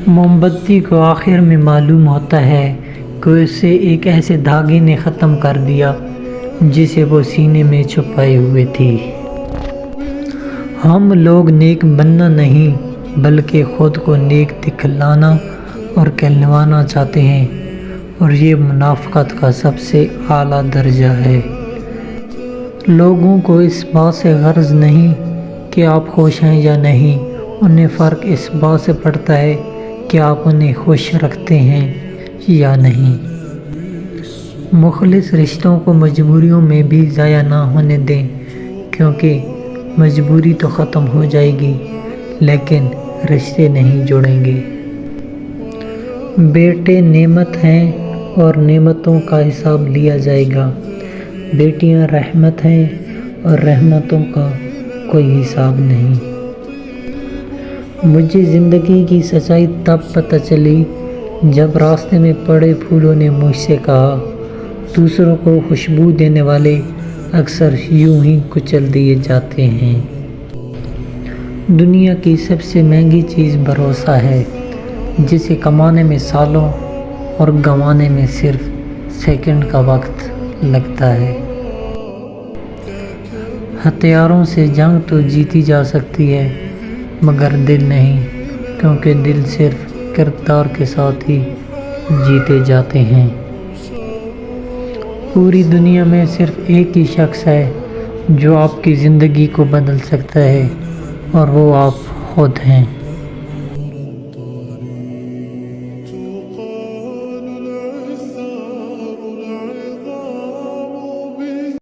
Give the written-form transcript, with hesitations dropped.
موم بتی کو آخر میں معلوم ہوتا ہے کہ اسے ایک ایسے دھاگے نے ختم کر دیا جسے وہ سینے میں چھپائے ہوئے تھی۔ ہم لوگ نیک بننا نہیں بلکہ خود کو نیک دکھلانا اور کہلوانا چاہتے ہیں، اور یہ منافقت کا سب سے اعلیٰ درجہ ہے۔ لوگوں کو اس بات سے غرض نہیں کہ آپ خوش ہیں یا نہیں، انہیں فرق اس بات سے پڑتا ہے کہ آپ انہیں خوش رکھتے ہیں یا نہیں۔ مخلص رشتوں کو مجبوریوں میں بھی ضائع نہ ہونے دیں، کیونکہ مجبوری تو ختم ہو جائے گی لیکن رشتے نہیں جڑیں گے۔ بیٹے نعمت ہیں اور نعمتوں کا حساب لیا جائے گا، بیٹیاں رحمت ہیں اور رحمتوں کا کوئی حساب نہیں۔ مجھے زندگی کی سچائی تب پتہ چلی جب راستے میں پڑے پھولوں نے مجھ سے کہا، دوسروں کو خوشبو دینے والے اکثر یوں ہی کچل دیے جاتے ہیں۔ دنیا کی سب سے مہنگی چیز بھروسہ ہے، جسے کمانے میں سالوں اور گنوانے میں صرف سیکنڈ کا وقت لگتا ہے۔ ہتھیاروں سے جنگ تو جیتی جا سکتی ہے مگر دل نہیں، کیونکہ دل صرف کردار کے ساتھ ہی جیتے جاتے ہیں۔ پوری دنیا میں صرف ایک ہی شخص ہے جو آپ کی زندگی کو بدل سکتا ہے، اور وہ آپ خود ہیں۔